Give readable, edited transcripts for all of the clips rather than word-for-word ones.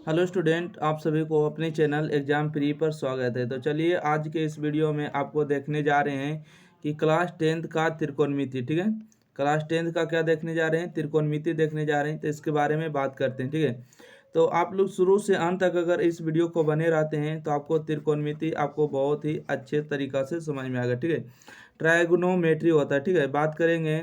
Hello student, आप सभी को अपने चैनल एग्जाम प्री पर स्वागत है। तो चलिए आज के इस वीडियो में आपको देखने जा रहे हैं कि क्लास 10th का त्रिकोणमिति। ठीक है, क्लास 10th का क्या देखने जा रहे हैं? त्रिकोणमिति देखने जा रहे हैं। तो इसके बारे में बात करते हैं। ठीक है, तो आप लोग शुरू से अंत तक अगर इस वीडियो को बने रहते हैं तो आपको त्रिकोणमिति आपको बहुत ही अच्छे तरीक़ा से समझ में आएगा। ठीक है, ट्रायगोनोमेट्री होता है। ठीक है, बात करेंगे।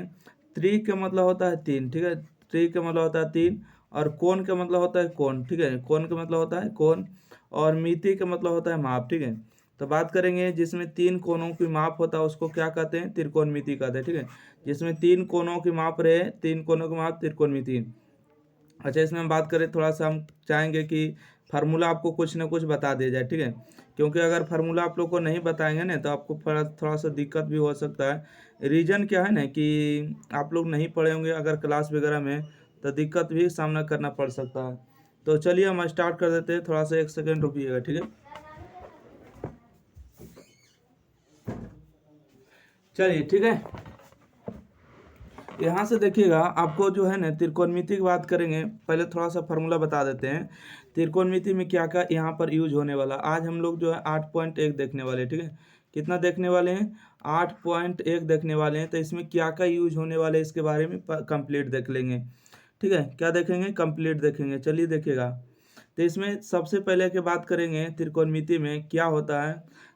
त्रि का मतलब होता है तीन। ठीक है, त्रि का मतलब होता है तीन, और कोण का मतलब होता है कोण। ठीक है, कोण का मतलब होता है कोण, और मिति का मतलब होता है माप। ठीक है, तो बात करेंगे जिसमें तीन कोणों की माप होता है उसको क्या कहते हैं? त्रिकोणमिति कहते हैं। ठीक है, जिसमें तीन कोणों की माप रहे, तीन कोणों की माप त्रिकोणमिति। अच्छा, इसमें हम बात करें, थोड़ा सा हम चाहेंगे कि फार्मूला आपको कुछ ना कुछ बता दिया जाए। ठीक है, क्योंकि अगर फार्मूला आप लोग को नहीं बताएंगे ना तो आपको थोड़ा सा दिक्कत भी हो सकता है। रीजन क्या है ना कि आप लोग नहीं पढ़े होंगे अगर क्लास वगैरह में, तो दिक्कत भी सामना करना पड़ सकता है। तो चलिए हम स्टार्ट कर देते हैं। थोड़ा सा एक सेकेंड रुकिएगा। ठीक है, चलिए ठीक है। यहाँ से देखिएगा, आपको जो है ना त्रिकोणमिति की बात करेंगे। पहले थोड़ा सा फार्मूला बता देते हैं। त्रिकोणमिति में क्या क्या यहाँ पर यूज होने वाला। आज हम लोग जो है 8.1 देखने वाले हैं। ठीक है, कितना देखने वाले हैं? 8.1 देखने वाले हैं। तो इसमें क्या क्या यूज होने वाले इसके बारे में कंप्लीट देख लेंगे। ठीक है, क्या देखेंगे? कंप्लीट देखेंगे। चलिए देखिएगा, तो इसमें सबसे पहले की बात करेंगे त्रिकोणमिति में क्या होता है।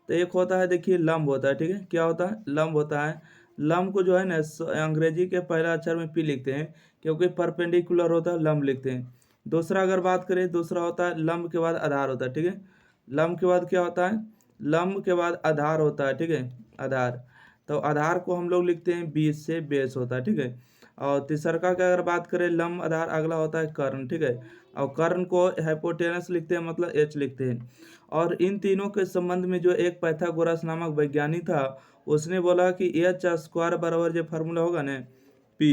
तो एक होता है, देखिए, लंब होता है। ठीक है, क्या होता है? लंब होता है। लंब को जो है ना अंग्रेजी के पहला अक्षर में पी लिखते हैं, क्योंकि परपेंडिकुलर होता है, लंब लिखते हैं। दूसरा अगर बात करें, दूसरा होता है लंब के बाद आधार होता है। ठीक है, लंब के बाद क्या होता है? लंब के बाद आधार होता है। ठीक है, आधार। तो आधार को हम लोग लिखते हैं बीच से बेस होता है। ठीक है, और तीसरा का अगर बात करें, लंब आधार, अगला होता है कर्ण। ठीक है, और कर्ण को हाइपोटेनस लिखते हैं, मतलब एच लिखते हैं। और इन तीनों के संबंध में जो एक पाइथागोरस नामक वैज्ञानिक था, उसने बोला कि एच स्क्वायर बराबर जो फार्मूला होगा ना, पी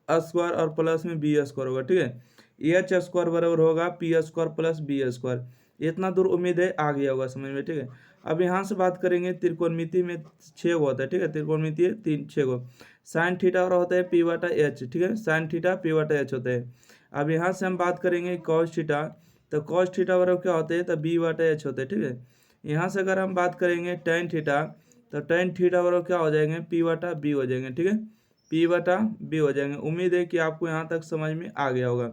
स्क्वायर और प्लस में बी स्क्वायर होगा। ठीक है, एच स्क्वायर बराबर होगा P square plus B square. इतना दूर उम्मीद है आ गया होगा समझ में। ठीक है, अब यहाँ से बात करेंगे, त्रिकोणमिति में 6 गो होता है। ठीक है, त्रिकोणमिति 6 गो। साइन थीटा और होता है पी बटा एच। ठीक है, साइन थीटा पी बटा एच होता है। अब यहाँ से हम बात करेंगे कॉस थीटा। तो कॉस थीटा बराबर क्या होते हैं? तो बी बटा एच होते हैं। ठीक है, यहाँ से अगर हम बात करेंगे टेन थीटा, तो टेन थीटा बराबर क्या हो जाएंगे? पी बटा बी हो जाएंगे। ठीक है, पी बटा बी हो जाएंगे। उम्मीद है कि आपको यहाँ तक समझ में आ गया होगा।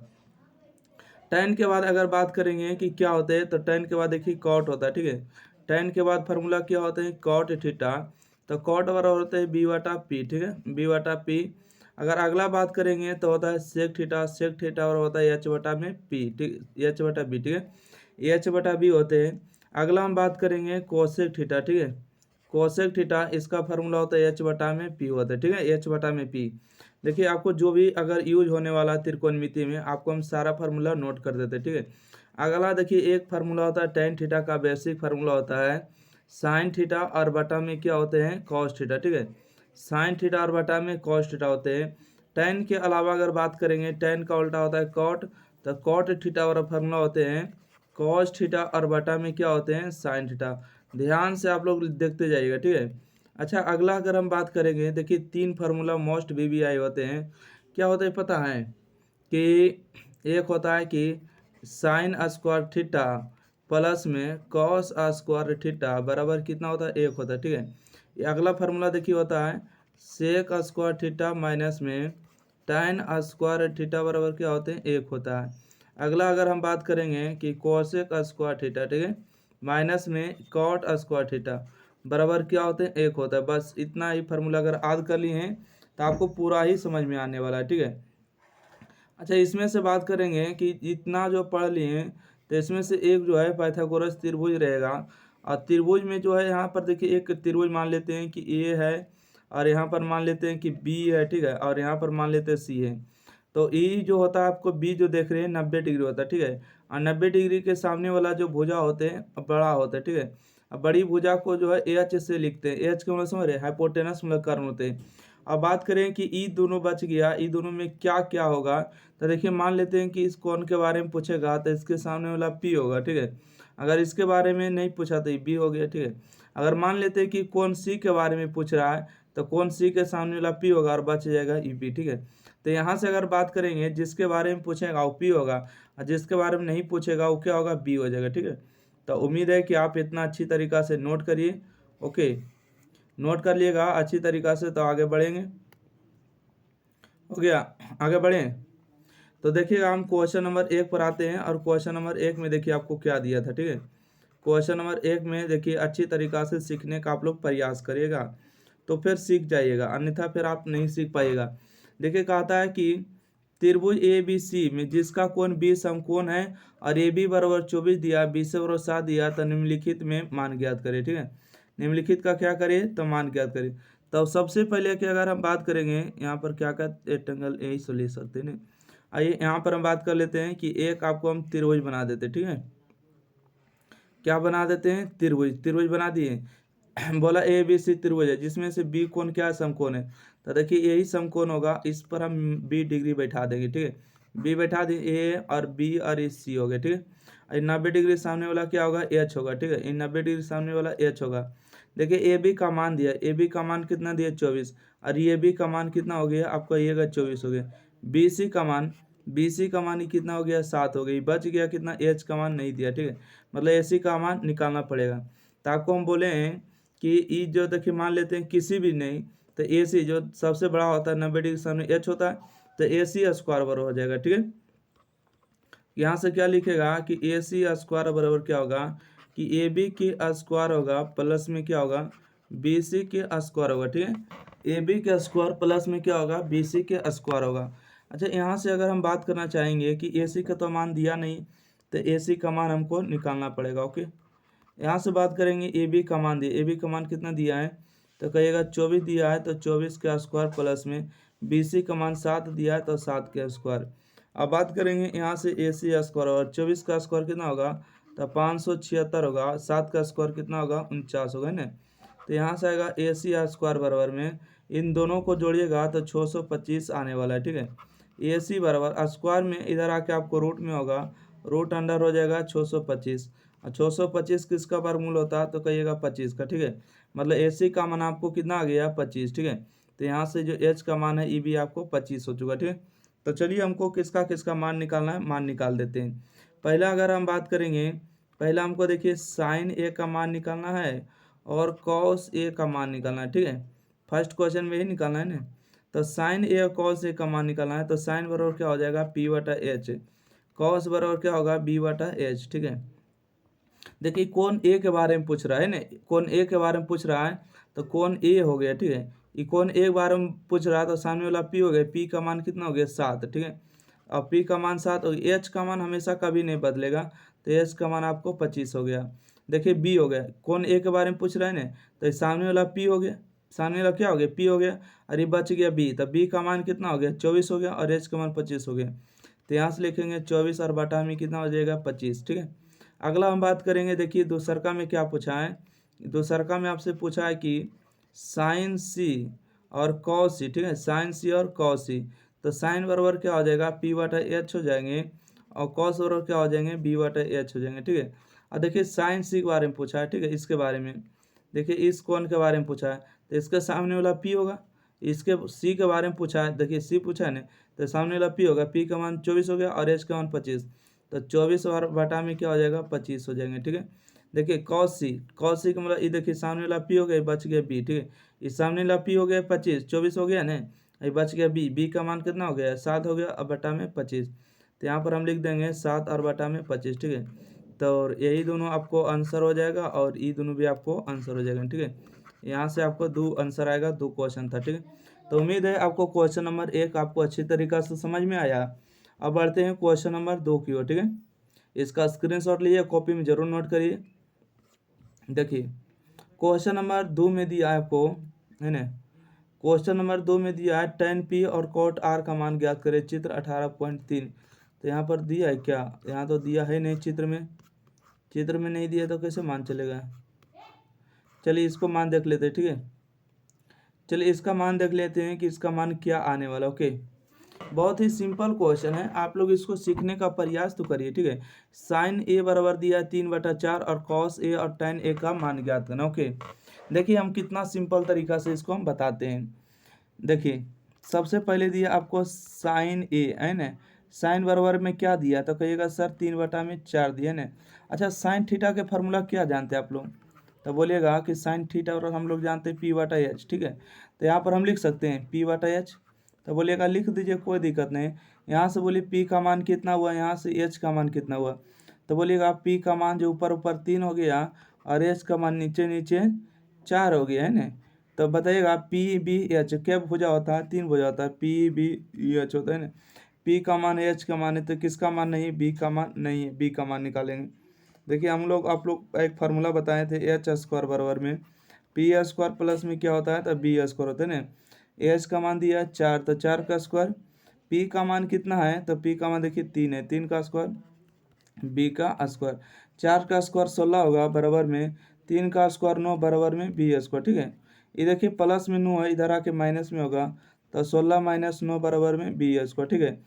टेन के बाद अगर बात करेंगे कि क्या होते हैं, तो टेन के बाद देखिए कॉट होता है। ठीक है, टेन के बाद फार्मूला क्या होता है? Cot theta. तो कॉट बराबर होता है बी बटा पी। ठीक है, बी बटा पी। अगर अगला बात करेंगे तो होता है सेक थीटा। सेक थीटा और होता है एच बटा में पी। ठीक, एच बटा बी। ठीक है, एच बटा बी होते हैं। अगला हम बात करेंगे कोसेक थीटा। ठीक है, कोसेक थीटा, इसका फार्मूला होता है एच बटा में पी होता है। ठीक है, एच बटा में पी। देखिए, आपको जो भी अगर यूज होने वाला है त्रिकोणमिति में, आपको हम सारा फार्मूला नोट कर देते हैं। ठीक है, अगला देखिए, एक फार्मूला होता है टेन थीटा का, बेसिक फार्मूला होता है साइन थीटा और बटा में क्या होते हैं? Cos theta. ठीक है, साइन थीटा और बटा में कॉस थीटा होते हैं। टेन के अलावा अगर बात करेंगे, टेन का उल्टा होता है कॉट। तो कॉट थीटा और फार्मूला होते हैं कॉस थीटा और बटा में क्या होते हैं? Sine theta. ध्यान से आप लोग देखते जाइएगा। ठीक है, अच्छा, अगला अगर हम बात करेंगे, देखिए, तीन फार्मूला मोस्ट वीवीआई होते हैं। क्या होते हैं पता है? कि एक होता है कि साइन स्क्वायर थीटा प्लस में कॉस स्क्वायर थीटा बराबर कितना होता है? एक होता है। ठीक है, ये अगला फार्मूला देखिए होता है सेक स्क्वायर थीटा माइनस में tan स्क्वायर थीटा बराबर क्या होते हैं? एक होता है। अगला अगर हम बात करेंगे कि कोसेक स्क्वायर थीटा, ठीक है, माइनस में कॉट स्क्वायर थीटा बराबर क्या होते हैं? एक होता है। बस इतना ही फार्मूला अगर याद कर लिए हैं तो आपको पूरा ही समझ में आने वाला है। ठीक है, अच्छा, इसमें से बात करेंगे कि इतना जो पढ़ लिए हैं, तो इसमें से एक जो है पाइथागोरस त्रिभुज रहेगा। और त्रिभुज में जो है, यहाँ पर देखिए, एक त्रिभुज मान लेते हैं कि ए है, और यहाँ पर मान लेते हैं कि बी है। ठीक है, और यहाँ पर मान लेते हैं सी है। तो ई जो होता है, आपको बी जो देख रहे हैं 90 डिग्री होता है। ठीक है, और 90 डिग्री के सामने वाला जो भुजा होते हैं बड़ा होता है। ठीक है, अब बड़ी भुजा को जो है एच से लिखते हैं। एच के मतलब समझ रहे, हाइपोटेनस मतलब कर्ण होते हैं। अब बात करें कि ई दोनों बच गया, ई दोनों में क्या क्या होगा। तो देखिए, मान लेते हैं कि इस कोण के बारे में पूछेगा तो इसके सामने वाला पी होगा। ठीक है, अगर इसके बारे में नहीं पूछा तो ये बी हो गया। ठीक है, अगर मान लेते हैं कि कोण सी के बारे में पूछ रहा है तो कोण सी के सामने वाला पी होगा और बच जाएगा ई बी। ठीक है, तो यहाँ से अगर बात करेंगे, जिसके बारे में पूछेगा वो पी होगा, और जिसके बारे में नहीं पूछेगा वो क्या होगा, बी हो जाएगा। ठीक है, तो उम्मीद है कि आप इतना अच्छी तरीक़ा से नोट करिए। ओके, नोट कर लिएगा अच्छी तरीक़ा से, तो आगे बढ़ेंगे। हो गया, आगे बढ़ें। तो देखिएगा हम क्वेश्चन नंबर 1 पर आते हैं, और क्वेश्चन नंबर 1 में देखिए आपको क्या दिया था। ठीक है, क्वेश्चन नंबर 1 में देखिए अच्छी तरीक़ा से सीखने का आप लोग प्रयास करिएगा, तो फिर सीख जाइएगा, अन्यथा फिर आप नहीं सीख पाइएगा। देखिए कहता है कि त्रिभुज ए बी सी में जिसका कोण 20 समकोण है और ए बी बराबर 24 दिया, बी सी बराबर 7 दिया, तो निम्नलिखित में मान ज्ञात करें। ठीक है, निम्नलिखित का क्या करें, तो मान ज्ञात करें। तो सबसे पहले कि अगर हम बात करेंगे यहाँ पर क्या कहते, रेक्टेंगल यही से ले सकते हैं। आइए यहाँ पर हम बात कर लेते हैं कि एक आपको हम त्रिभुज बना देते हैं। ठीक है, क्या बना देते हैं, त्रिभुज, त्रिभुज बना दिए। बोला ए बी सी त्रिभुज है जिसमें से बी कोण क्या है, समकोण है। तो देखिए यही समकोण होगा, इस पर हम बी डिग्री बैठा देंगे। ठीक है, बी बैठा दिए, ए और बी और ये सी हो गए। ठीक है, 90 डिग्री सामने वाला क्या होगा, एच होगा। ठीक है, 90 डिग्री सामने वाला एच होगा। देखिए ए बी का मान दिया, ए बी का मान कितना दिया, 24, और ये बी का मान कितना हो गया आपका, ये 24 हो गया। बी सी का मान, बी सी का मान कितना हो गया, 7 हो गई। बच गया कितना, एच का मान नहीं दिया। ठीक है, मतलब ए सी का मान निकालना पड़ेगा। तो आपको हम बोले हैं कि ई जो देखिए मान लेते हैं किसी भी नहीं, तो ए सी जो सबसे बड़ा होता है 90 डिग्री सामने एच होता है, तो ए सी स्क्वायर बराबर हो जाएगा। ठीक है, यहाँ से क्या लिखेगा कि ए सी स्क्वायर बराबर क्या होगा, कि ए बी की स्क्वायर होगा प्लस में क्या होगा, बी सी के स्क्वायर होगा। ठीक है, ए बी के स्क्वायर प्लस में क्या होगा, बी सी के स्क्वायर होगा। अच्छा, यहाँ से अगर हम बात करना चाहेंगे कि ए सी का तो मान दिया नहीं, तो ए सी का मान हमको निकालना पड़ेगा। ओके, यहाँ से बात करेंगे ए बी का मान दिया, ए बी का मान कितना दिया है, तो कहिएगा 24 दिया है, तो 24 के स्क्वायर प्लस में बी सी का मान 7 दिया है, तो 7 के स्क्वायर। अब बात करेंगे यहाँ से ए सी स्क्वायर होगा, 24 का स्क्वायर कितना होगा, तो 576 होगा, 7 का स्क्वायर कितना होगा, 49 होगा ना। तो यहाँ से आएगा ए सी स्क्वायर बराबर में इन दोनों को जोड़िएगा तो 625 आने वाला है। ठीक है, ए सी बराबर स्क्वायर में इधर आके आपको रूट में होगा, रूट अंडर हो जाएगा 625, और 625 किसका वर्गमूल होता है, तो कहिएगा 25 का। ठीक है, मतलब ए सी का मान आपको कितना आ गया, 25। ठीक है, तो यहाँ से जो एच का मान है ई भी आपको 25 हो चुका। ठीक है, तो चलिए हमको किसका किसका मान निकालना है, मान निकाल देते हैं। पहला अगर हम बात करेंगे, पहला हमको देखिए साइन ए का मान निकालना है और कॉस ए का मान निकालना है। ठीक है, फर्स्ट क्वेश्चन में ही निकालना है ना। तो साइन ए और कॉस ए का मान निकालना है, तो साइन बराबर क्या हो जाएगा, पी बटा एच, कॉस बराबर क्या होगा, बी बटा एच। ठीक है, देखिए कोण ए के बारे में पूछ रहा है ना, कोण ए के बारे में पूछ रहा है, तो कोण ए हो गया। ठीक है, ये कोण ए के बारे में पूछ रहा है, तो सामने वाला पी हो गया, पी का मान कितना हो गया, 7। ठीक है, अब पी का मान 7 और एच का मान हमेशा कभी नहीं बदलेगा, तो एच का मान आपको 25 हो गया। देखिए बी हो गया, कोण ए के बारे में पूछ रहा है ना, तो ये सामने वाला पी हो गया, सामने वाला क्या हो गया, पी हो गया, और ये बच गया बी, तो बी का मान कितना हो गया, 24 हो गया, और एच का मान 25 हो गया। तो यहाँ से लिखेंगे 24 और बटा में कितना हो जाएगा, 25। ठीक है, अगला हम बात करेंगे, देखिए दूसरका में क्या पूछा है, दूसरका में आपसे पूछा है कि साइन सी और कॉस सी। ठीक है, साइन सी और कॉस सी, तो साइन बराबर क्या हो जाएगा, पी बटा एच हो जाएंगे, और कॉस बराबर क्या हो जाएंगे, बी बटा एच हो जाएंगे। ठीक है, और देखिए साइन सी के बारे में पूछा है। ठीक है, इसके बारे में देखिए इस कोण के बारे में पूछा है, तो इसके सामने वाला पी होगा। इसके सी के बारे में पूछा है, देखिए सी पूछा है ना, तो सामने वाला पी होगा, पी का मान 24 हो गया और एच का मान 25, तो 24 और बटा में क्या हो जाएगा, 25 हो जाएंगे। ठीक है, देखिए कॉस सी, कॉस सी का मतलब ये देखिए सामने वाला पी हो गया, बच गया बी। ठीक है, इस सामने वाला पी हो गया 25, 24 हो गया ना, ये बच गया बी, बी का मान कितना हो गया, 7 हो गया, अब बटा में 25, तो यहाँ पर हम लिख देंगे 7 और बटा में 25। ठीक है, तो यही दोनों आपको आंसर हो जाएगा और ये दोनों भी आपको आंसर हो जाएगा। ठीक है, यहाँ से आपको 2 आंसर आएगा, 2 क्वेश्चन था। ठीक है, तो उम्मीद है आपको क्वेश्चन नंबर 1 आपको अच्छी तरीक़ा से समझ में आया। अब बढ़ते हैं क्वेश्चन नंबर 2 की ओर। ठीक है, इसका स्क्रीनशॉट लीजिए, कॉपी में जरूर नोट करिए। देखिए क्वेश्चन नंबर 2 में दिया है आपको, है ना, क्वेश्चन नंबर 2 में दिया है tan p और cot r का मान ज्ञात करें, चित्र 18.3। तो यहाँ पर दिया है क्या, यहाँ तो दिया है नहीं, चित्र में नहीं दिया तो कैसे मान चलेगा। चलिए इसको मान देख लेते हैं। ठीक है, चलिए इसका मान देख लेते हैं कि इसका मान क्या आने वाला। ओके, बहुत ही सिंपल क्वेश्चन है, आप लोग इसको सीखने का प्रयास तो करिए। ठीक है, साइन ए बराबर दिया है 3/4 और कॉस ए और tan ए का मान ज्ञात करना। ओके, देखिए हम कितना सिंपल तरीका से इसको हम बताते हैं। देखिए सबसे पहले दिया आपको साइन ए है ना, साइन बराबर में क्या दिया, तो कहिएगा सर 3/4 दिया ना। अच्छा, साइन थीटा के फार्मूला क्या जानते हैं आप लोग, तो बोलिएगा कि साइन थीटा और हम लोग जानते हैं P/H, ठीक है। तो यहाँ पर हम लिख सकते हैं P/H, तो बोलिएगा लिख दीजिए, कोई दिक्कत नहीं। यहाँ से बोलिए P का मान कितना हुआ, यहाँ से H का मान कितना हुआ, तो बोलिएगा P का मान जो ऊपर ऊपर 3 हो गया और H का मान नीचे नीचे 4 हो गया है ना। तो बताइएगा P/B/H क्या भुजा होता है, 3 भुजा होता है, P/B/H होता है ना। P का मान H का मान है, तो किसका मान नहीं है, B का मान नहीं है, B का मान निकालेंगे। देखिए हम लोग आप लोग एक फार्मूला बताए थे H² बराबर में P² प्लस में क्या होता है, तो B² होता है ना। H का मान दिया है 4, तो 4 का स्क्वायर। P का मान कितना है, तो P का मान देखिए 3 है, 3 का स्क्वायर, B का स्क्वायर। 4 का स्क्वायर 16 होगा बराबर में 3 का स्क्वायर 9 बराबर में B², ठीक है। ये देखिए प्लस में 9 है, इधर आके माइनस में होगा, तो 16 - 9 बराबर में B², ठीक है।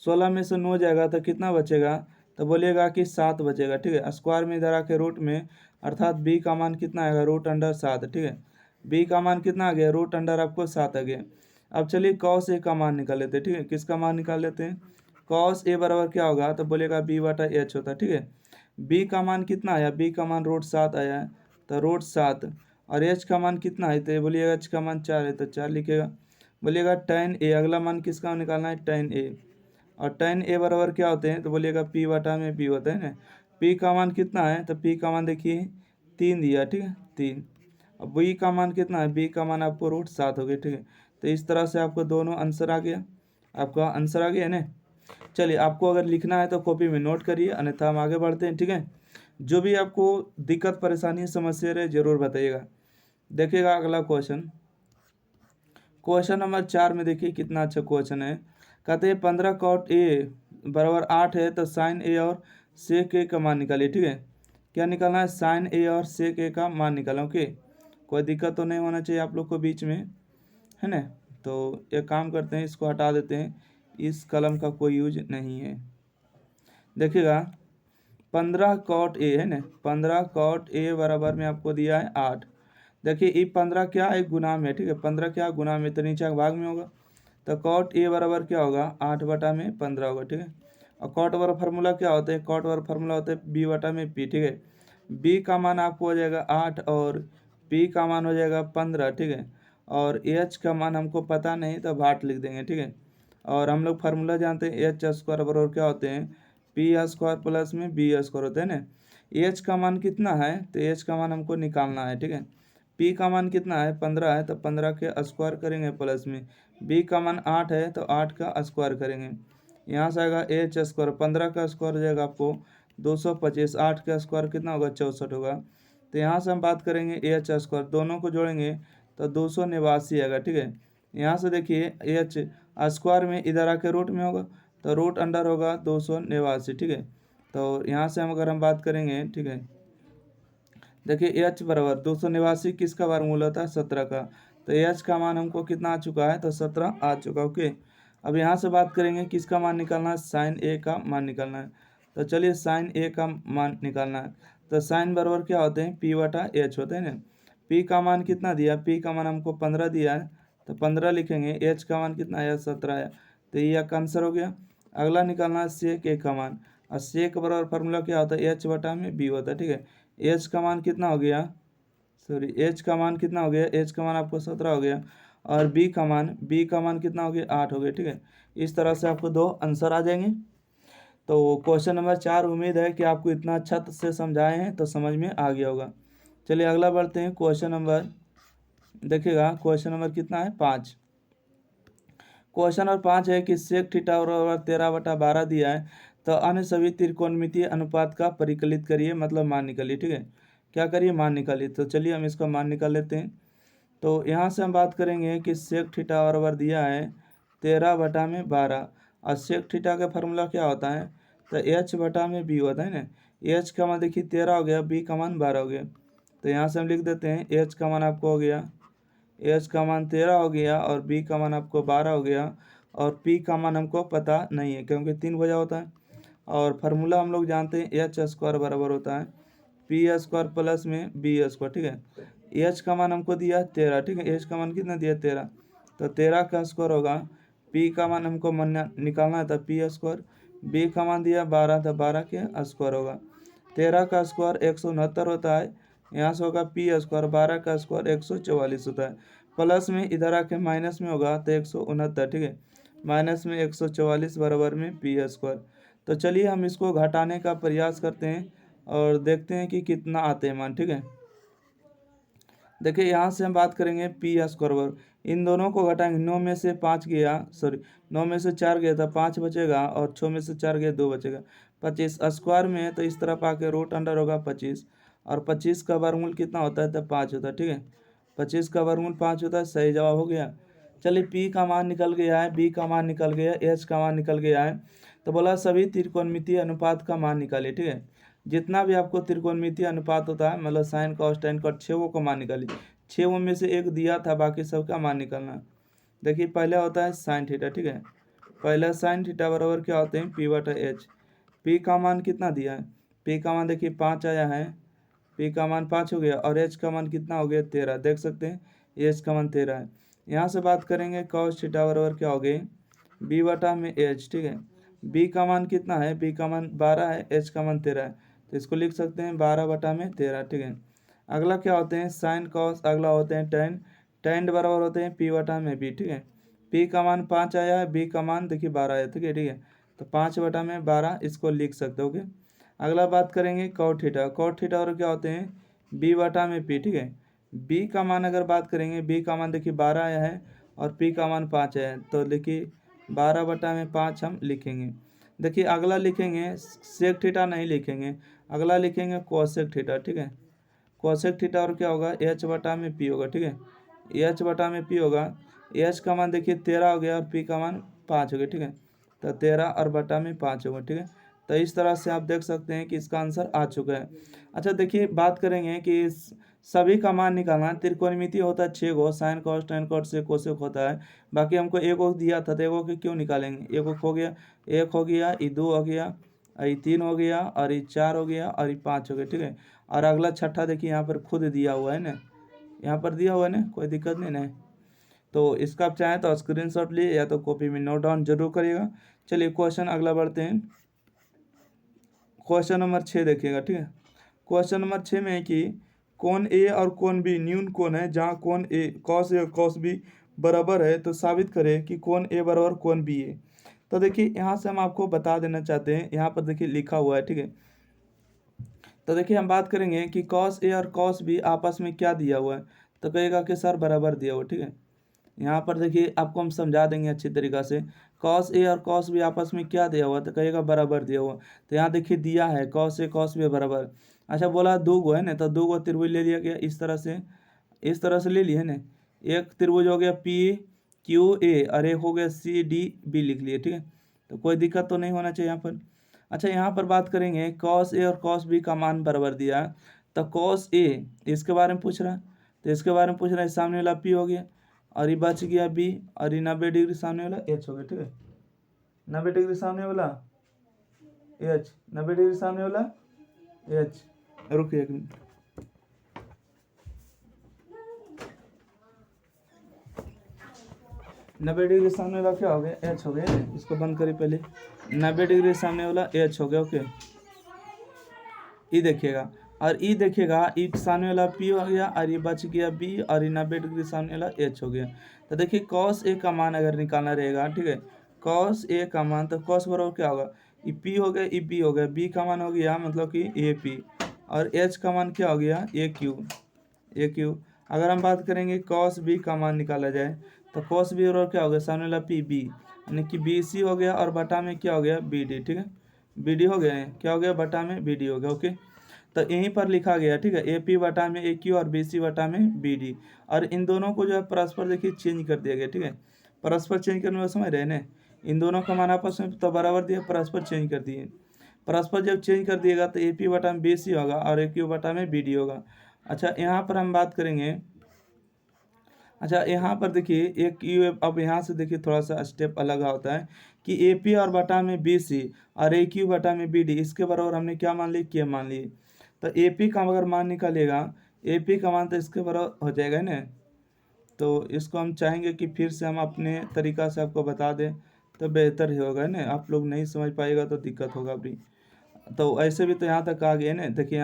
16 में से 9 जाएगा तो कितना बचेगा, तो बोलिएगा कि 7 बचेगा, ठीक है। स्क्वायर में इधर आके रूट में, अर्थात B का मान कितना आएगा, √7, ठीक है। B का मान कितना आ गया, √आपको 7 आ गया। अब चलिए cos A का मान निकाल लेते हैं, ठीक है। किसका मान निकाल लेते हैं, cos A बराबर क्या होगा, तो बोलिएगा B/H होता है, ठीक है। B का मान कितना आया, B का मान √7 आया है, तो √7, और H का मान कितना है, तो बोलिएगा H का मान 4 है, तो 4 लिखेगा। बोलिएगा tan A, अगला मान किसका निकालना है, tan A, और tan A बराबर क्या होते हैं, तो बोलिएगा P/B होता है ना। P का मान कितना है, तो P का मान देखिए 3 दिया, ठीक है, 3। अब B का मान कितना है, B का मान आपको √7 हो गया, ठीक है। तो इस तरह से आपको दोनों आंसर आ गया, आपका आंसर आ गया ना। चलिए आपको अगर लिखना है तो कॉपी में नोट करिए, अन्यथा हम आगे बढ़ते हैं, ठीक है। जो भी आपको दिक्कत परेशानी समस्या रहे जरूर बताइएगा। देखिएगा अगला क्वेश्चन, क्वेश्चन नंबर 4 में देखिए कितना अच्छा क्वेश्चन है। कहते हैं 15 cot A बराबर 8 है, तो साइन A और सेक A का मान निकालिए, ठीक है। क्या निकालना है, साइन A और सेक A का मान निकालना, ओके। कोई दिक्कत तो नहीं होना चाहिए आप लोग को बीच में, है ना। तो एक काम करते हैं, इसको हटा देते हैं, इस कलम का कोई यूज नहीं है। देखिएगा 15 cot A है ना, 15 cot A बराबर में आपको दिया है 8। देखिए ये 15 क्या है, गुना में, ठीक है। 15 क्या गुना में, तो नीचे का भाग में होगा, तो cot A बराबर क्या होगा, 8/15 होगा, ठीक है। और cot वाला फार्मूला क्या होता है, cot वाला फार्मूला होता है B/P, ठीक है। B का मान आपको हो जाएगा 8 और P का मान हो जाएगा 15, ठीक है। और H का मान हमको पता नहीं, तो 8 लिख देंगे, ठीक है। और हम लोग फार्मूला जानते हैं H² बराबर क्या होते हैं, P² प्लस में B² होते हैं ना। H का मान कितना है, तो H का मान हमको निकालना है, ठीक है। P का मान कितना है, 15 है, तो 15 के स्क्वायर करेंगे प्लस में। B का मान 8 है, तो 8 का स्क्वायर करेंगे। यहाँ से आएगा H², 15 का स्क्वायर हो जाएगा आपको 225, 8 का स्क्वायर कितना होगा, 64 होगा। तो यहाँ से हम बात करेंगे H², दोनों को जोड़ेंगे तो 289 आएगा, ठीक है। यहाँ से देखिए H स्क्वायर में इधर आके रूट में होगा, तो रूट अंडर होगा 289, ठीक है। तो यहाँ से हम अगर हम बात करेंगे, ठीक है, देखिए H बराबर 289 किसका वर्गमूल होता है, 17 का। तो H का मान हमको कितना आ चुका है, तो 17 आ चुका, ओके। अब यहाँ से बात करेंगे किसका मान निकालना है, साइन A का मान निकालना है। तो चलिए साइन A का मान निकालना है, तो साइन बराबर क्या होते हैं, P/H होते हैं ना। P का मान कितना दिया, P का मान हमको 15 दिया है, तो 15 लिखेंगे। H का मान कितना आया, 17 आया, तो ये का आंसर हो गया। अगला निकालना है सेक A का मान, और सेक बराबर फार्मूला क्या होता है, H/B होता है, ठीक है। H का मान कितना हो गया, सॉरी H का मान कितना हो गया, H का मान आपको 17 हो गया, और B का मान कितना हो गया, 8 हो गया, ठीक है। इस तरह से आपको 2 आंसर आ जाएंगे। तो क्वेश्चन नंबर 4 उम्मीद है कि आपको इतना अच्छा से समझाए हैं तो समझ में आ गया होगा। चलिए अगला बढ़ते हैं, क्वेश्चन नंबर देखिएगा, क्वेश्चन नंबर कितना है, 5। क्वेश्चन नंबर 5 है कि सेक थीटा बराबर 13/12 दिया है, तो अन्य सभी त्रिकोणमितीय अनुपात का परिकलित करिए, मतलब मान निकालिए, ठीक है। क्या करिए, मान निकालिए। तो चलिए हम इसका मान निकाल लेते हैं। तो यहाँ से हम बात करेंगे कि सेक थीटा बराबर दिया है 13/12, और सेक थीटा का फार्मूला क्या होता है, तो H/B होता है ना। H का मान देखिए 13 हो गया, B का मान 12 हो गया। तो यहाँ से हम लिख देते हैं H का मान आपको हो गया, H का मान 13 हो गया, और B का मान आपको 12 हो गया, और P का मान हमको पता नहीं है क्योंकि 3 बजा होता है। और फार्मूला हम लोग जानते हैं H² बराबर होता है P² प्लस में B², ठीक है। H का मान हमको दिया 13, ठीक है। H का मान कितना दिया, 13, तो 13 का स्क्वायर होगा। P का मान हमको निकालना है, तो P² बी का मान दिया 12, तो 12 के स्क्वायर होगा। 13 का स्क्वायर 169 होता है। यहाँ से होगा पी स्क्वायर, 12 का स्क्वायर 144 होता है। प्लस में इधर आके माइनस में होगा तो 169, ठीक है। माइनस में 144 बराबर में पी स्क्वायर। तो चलिए हम इसको घटाने का प्रयास करते हैं और देखते हैं कि कितना आते हैं मान, ठीक है। देखिए यहाँ से हम बात करेंगे पी स्क्वायर वर्ग, इन दोनों को घटाएंगे। 9 में से 5 गया, सॉरी 9 में से 4 गया था 5 बचेगा, और 6 में से 4 गया 2 बचेगा। 25 स्क्वायर में है तो इस तरफ आके रूट अंडर होगा 25, और 25 का वर्गमूल कितना होता है तो 5 होता है, ठीक है। 25 का वर्गमूल 5 होता है, सही जवाब हो गया। चलिए पी का मान निकल गया है, बी का मान निकल गया, एच का मान निकल गया है। तो बोला सभी त्रिकोणमितीय अनुपात का मान निकालिए, ठीक है। जितना भी आपको त्रिकोणमितीय अनुपात होता है, मतलब साइन कॉस टेन कॉट, 6 का मान निकालिए। 6 में से एक दिया था, बाकी सबका मान निकालना। देखिए पहले होता है साइन थीटा, ठीक है। पहला साइन थीटा बराबर क्या होते हैं पी बटा एच। पी का मान कितना दिया है, पी का मान देखिए 5 आया है, पी का मान 5 हो गया, और एच का मान कितना हो गया 13, देख सकते हैं एच का मान 13 है। यहाँ से बात करेंगे कॉस थीटा बराबर क्या हो गई बी बटा में एच, ठीक है। बी का मान कितना है, बी का मान 12 है, एच का मान 13 है, तो इसको लिख सकते हैं 12 बटा में 13, ठीक है। अगला क्या होते हैं साइन कॉस, अगला होते हैं टेन। टेन बराबर होते हैं पी बटा में बी, ठीक है। पी का मान 5 आया है, बी का मान देखिए 12 आया, ठीक है, ठीक है। तो 5 बटा में 12 इसको लिख सकते हो, ओके। अगला बात करेंगे कॉट थीटा। कॉट थीटा और क्या होते हैं बी बटा में पी, ठीक है। बी का मान अगर बात करेंगे, बी का मान देखिए 12 आया है, और पी का मान 5 आया है, तो देखिए 12 बटा में 5 हम लिखेंगे। देखिए अगला लिखेंगे सेक थीटा नहीं लिखेंगे, अगला लिखेंगे कोसेक थीटा, ठीक है। कोसेक थीटा और क्या होगा एच बटा में पी होगा, ठीक है। एच बटा में पी होगा, एच का मान देखिए 13 हो गया, और पी का मान 5 हो गया, ठीक है। तो 13 और बटा में 5 होगा, ठीक है। तो इस तरह से आप देख सकते हैं कि इसका आंसर आ चुका है। अच्छा देखिए बात करेंगे कि सभी का मान निकालना है। त्रिकोणमिति होता है 6 गो, साइन कॉस टेन कॉस से कोसेक होता है। बाकी हमको एक दिया था, तो एक के क्यों निकालेंगे, एक हो गया, एक हो गया, ये 2 हो गया, और ये 3 हो गया, और ये 4 हो गया, और ये 5 हो गया, ठीक है। और अगला छठा देखिए यहाँ पर खुद दिया हुआ है ना, यहाँ पर दिया हुआ है ना, कोई दिक्कत नहीं ना। तो इसका आप चाहें तो स्क्रीनशॉट लिए या तो कॉपी में नोट डाउन जरूर करिएगा। चलिए क्वेश्चन अगला बढ़ते हैं। क्वेश्चन नंबर 6 देखिएगा, ठीक है। क्वेश्चन नंबर 6 में है कि कोण ए और कोण बी न्यून कोण है, जहाँ कोण ए कॉस ए और कॉस बी बराबर है, तो साबित करें कि कोण ए बराबर कोण बी है। तो देखिए यहाँ से हम आपको बता देना चाहते हैं, यहाँ पर देखिए लिखा हुआ है, ठीक है। तो देखिए हम बात करेंगे कि कॉस ए और कॉस बी आपस में क्या दिया हुआ है, तो कहेगा कि सर बराबर दिया हुआ, ठीक है। यहाँ पर देखिए आपको हम समझा देंगे अच्छी तरीक़ा से। कॉस ए और कॉस बी आपस में क्या दिया हुआ, तो कहेगा बराबर दिया हुआ। तो यहाँ देखिए दिया है कॉस ए कॉस बी बराबर। अच्छा बोला दो गो है ना, तो दो गो त्रिभुज ले लिया गया इस तरह से, इस तरह से ले लिए है ना। एक त्रिभुज हो गया पी क्यू ए, और एक हो गया सी डी बी लिख लिए, ठीक है। तो कोई दिक्कत तो नहीं होना चाहिए यहाँ पर। अच्छा यहाँ पर बात करेंगे कॉस ए और कॉस बी का मान बराबर दिया है, तो कॉस ए इसके बारे में पूछ रहा है, तो इसके बारे में पूछ रहा है, सामने वाला पी हो गया, और ये बच गया बी, और ये 90 डिग्री सामने वाला एच हो गया, ठीक है। 90 डिग्री सामने वाला एच, 90 डिग्री सामने वाला एच। रुकिए एक मिनट, नब्बे डिग्री सामने वाला क्या हो गया एच हो गया, इसको बंद करिए पहले। 90 डिग्री सामने वाला एच हो गया, ओके। ई देखिएगा, और ई देखिएगा, ई सामने वाला पी हो गया, और ये बच गया बी, और ये 90 डिग्री सामने वाला एच हो गया। तो देखिए कॉस ए का मान अगर निकालना रहेगा, ठीक है, कॉस ए का मान, तो कॉस बराबर क्या होगा, ई पी हो गया, ई बी हो गया, बी का मान हो गया मतलब कि ए पी, और एच का मान क्या हो गया ए क्यू, ए क्यू। अगर हम बात करेंगे कॉस बी का मान निकाला जाए, तो कॉस बी बराबर क्या हो गया सामने वाला पी बी, यानी कि बी सी हो गया, और बटा में क्या हो गया बी डी, ठीक है। बी डी हो गया है, क्या हो गया बटा में बी डी हो गया, ओके। तो यहीं पर लिखा गया, ठीक है, ए पी बटा में ए क्यू, और बी सी बटा में बी डी। और इन दोनों को जो है परस्पर देखिए चेंज कर दिया गया, ठीक है। परस्पर चेंज करने में समझ रहे हैं ना, इन दोनों का मान आपस में तो बराबर दिया, परस्पर चेंज कर दिए। परस्पर जब चेंज कर दिएगा तो ए पी बटा में बी सी होगा, और ए क्यू बटा में बी डी होगा। अच्छा यहाँ पर हम बात करेंगे, अच्छा यहाँ पर देखिए एक यू, अब यहाँ से देखिए थोड़ा सा स्टेप अलग होता है कि ए पी और बटा में बी सी, और ए क्यू बटा में बी डी, इसके बराबर हमने क्या मान ली के मान ली। तो ए पी का अगर मान निकालेगा, ए पी का मान तो इसके बराबर हो जाएगा ना। तो इसको हम चाहेंगे कि फिर से हम अपने तरीक़ा से आपको बता दें, तो बेहतर ही होगा ना। आप लोग नहीं समझ पाएगा तो दिक्कत होगा अपनी। तो ऐसे भी तो यहाँ तक आ गए ना। देखिए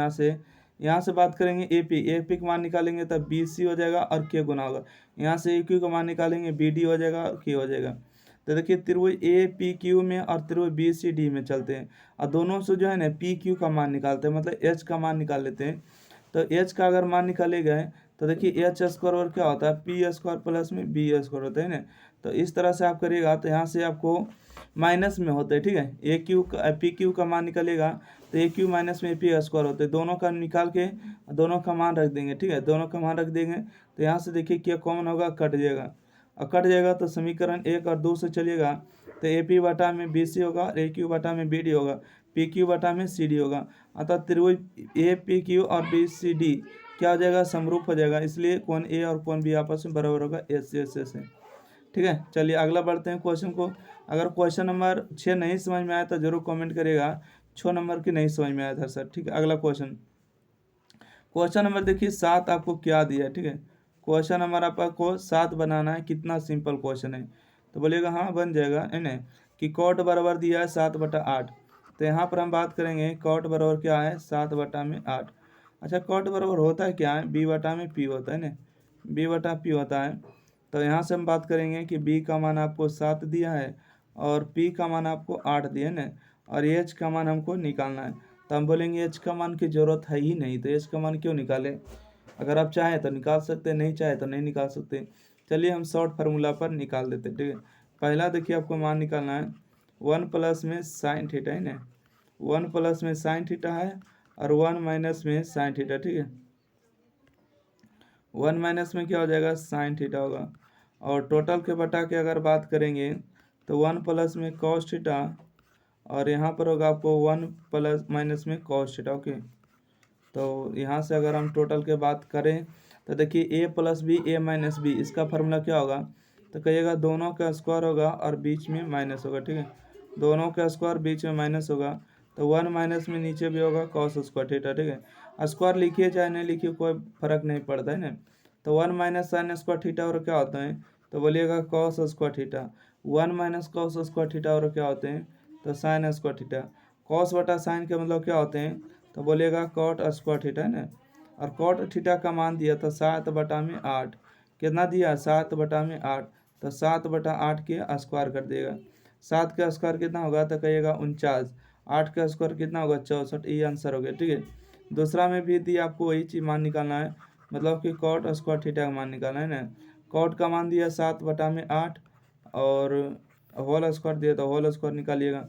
यहाँ से बात करेंगे ए पी का मान निकालेंगे तब बी सी हो जाएगा और के गुना होगा। यहाँ से ए क्यू का मान निकालेंगे बी डी हो जाएगा और के हो जाएगा। तो देखिए त्रिभुज ए पी क्यू में और त्रिभुज बी सी डी में चलते हैं और दोनों से जो है ना पी क्यू का मान निकालते हैं, मतलब एच का मान निकाल लेते हैं। तो एच का अगर मान निकाले गए तो देखिए एच स्क्वायर और क्या होता है पी स्क्वायर प्लस में बी स्क्वायर होता है ना। तो इस तरह से आप करिएगा तो यहाँ से आपको माइनस में होता है, ठीक है। ए क्यू का पी क्यू का मान निकलेगा तो ए क्यू माइनस में पी स्क्वायर होते हैं, दोनों का निकाल के दोनों का मान रख देंगे, ठीक है। दोनों का मान रख देंगे तो यहाँ से देखिए क्या कॉमन होगा, कट जाएगा। और कट जाएगा तो समीकरण 1 और 2 से चलिएगा तो ए पी बटा में बी सी होगा और ए क्यू बटा में बी डी होगा, पी क्यू बटा में सी डी होगा। अतः त्रिभुज ए पी क्यू और बी सी डी क्या हो जाएगा, समरूप हो जाएगा। इसलिए कोण ए और कोण बी आपस में बराबर होगा एस से। ठीक है, चलिए अगला बढ़ते हैं क्वेश्चन को। अगर क्वेश्चन नंबर 6 नहीं समझ में आया तो जरूर कमेंट करिएगा 6 नंबर की नहीं समझ में आया था सर। ठीक है, अगला क्वेश्चन नंबर देखिए 7 आपको क्या दिया है। ठीक है, क्वेश्चन नंबर आपको 7 बनाना है। कितना सिंपल क्वेश्चन है तो बोलिएगा हाँ बन जाएगा, है ना। कि कॉट बराबर दिया है 7/8। तो यहाँ पर हम बात करेंगे कॉट बराबर क्या है 7/8। अच्छा कॉट बराबर होता है क्या है, बी बटा में पी होता है ना, बी बटा पी होता है। तो यहाँ से हम बात करेंगे कि बी का मान आपको 7 दिया है और पी का मान आपको 8 दिया है ना, और एच का मान हमको निकालना है। तो हम बोलेंगे एच का मान की ज़रूरत है ही नहीं, तो एच का मान क्यों निकालें। अगर आप चाहें तो निकाल सकते हैं, नहीं चाहे तो नहीं निकाल सकते। चलिए हम शॉर्ट फार्मूला पर निकाल देते हैं। ठीक है, पहला देखिए आपको मान निकालना है 1 प्लस में साइन थीटा है ना, 1 प्लस में साइन थीटा है और 1 माइनस में साइन थीटा। ठीक है, 1 माइनस में क्या हो जाएगा साइन थीटा होगा। और टोटल के बटा के अगर बात करेंगे तो 1 प्लस में कॉस थीटा और यहाँ पर होगा आपको 1 प्लस माइनस में कॉस थीटा। ओके, तो यहाँ से अगर हम टोटल के बात करें तो देखिए ए प्लस बी ए माइनस बी, इसका फार्मूला क्या होगा तो कहिएगा दोनों का स्क्वायर होगा और बीच में माइनस होगा। ठीक है, दोनों का स्क्वायर बीच में माइनस होगा तो 1 माइनस में नीचे भी होगा कॉस स्क्वायर थीटा। ठीक है, स्क्वायर लिखिए चाहे नहीं लिखिए कोई फर्क नहीं पड़ता है ना। तो 1 माइनस साइन स्क्वायर थीटा और क्या होता है तो बोलिएगा cos square theta. 1 minus cos square theta और क्या होते हैं तो साइन स्क्वायर थीटा। कॉस बटा साइन के मतलब क्या होते हैं तो बोलिएगा कॉट स्क्वायर थीटा है ना। और कॉट थीटा का मान दिया था 7/8। कितना दिया 7/8, तो 7/8 के स्क्वायर कर देगा। 7 का स्क्वायर कितना होगा तो कहिएगा 49, 8 का स्क्वायर कितना होगा 64। ये आंसर हो गया। ठीक है, दूसरा में भी दिया आपको वही चीज़ मान निकालना है, मतलब कि कॉट स्क्वायर थीटा का मान निकालना है ना। कॉट का मान दिया 7/8 और होल स्क्वायर दिया तो होल स्क्वायर निकालिएगा।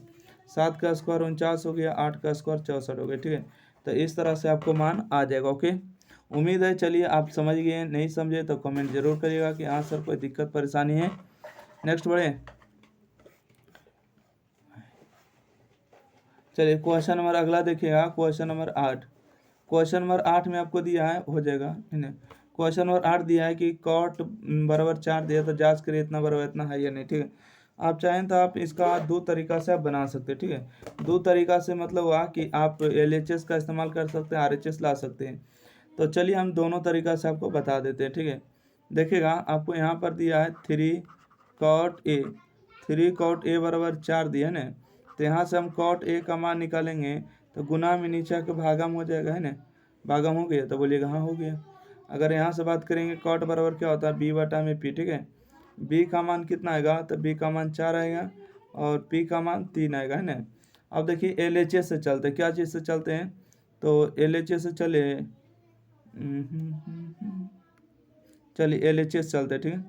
7 का स्क्वायर 49 हो गया, 8 का स्क्वायर 64 हो गया। ठीक है, तो इस तरह से आपको मान आ जाएगा। ओके, उम्मीद है चलिए आप समझ गए, नहीं समझे तो कमेंट जरूर करिएगा कि हाँ सर कोई दिक्कत परेशानी है। नेक्स्ट बढ़े, चलिए क्वेश्चन नंबर अगला देखिएगा, क्वेश्चन नंबर 8। क्वेश्चन नंबर 8 में आपको दिया है, हो जाएगा है ना। क्वेश्चन नंबर 8 दिया है कि कॉट बराबर 4 दिया तो जांच करिए इतना बराबर इतना है या नहीं। ठीक है, आप चाहें तो आप इसका दो तरीका से आप बना सकते हैं। ठीक है, दो तरीका से मतलब हुआ कि आप LHS का इस्तेमाल कर सकते हैं, RHS ला सकते हैं। तो चलिए हम दोनों तरीका से आपको बता देते हैं। ठीक है, देखिएगा आपको यहाँ पर दिया है 3 कॉट ए, 3 कॉट ए बराबर 4 दिया है ना। तो यहाँ से हम कॉट ए का मान निकालेंगे तो गुना में नीचे के भागम हो जाएगा है ना, भागम हो गया तो बोलिएगा हाँ हो गया। अगर यहाँ से बात करेंगे कॉट बराबर क्या होता है बी बटा में पी। ठीक है, बी का मान कितना आएगा तो बी का मान 4 आएगा और पी का मान 3 आएगा है ना। अब देखिए LHS से चलते हैं, क्या चीज़ से चलते हैं तो LHS से चले, चलिए LHS चलते हैं। ठीक है,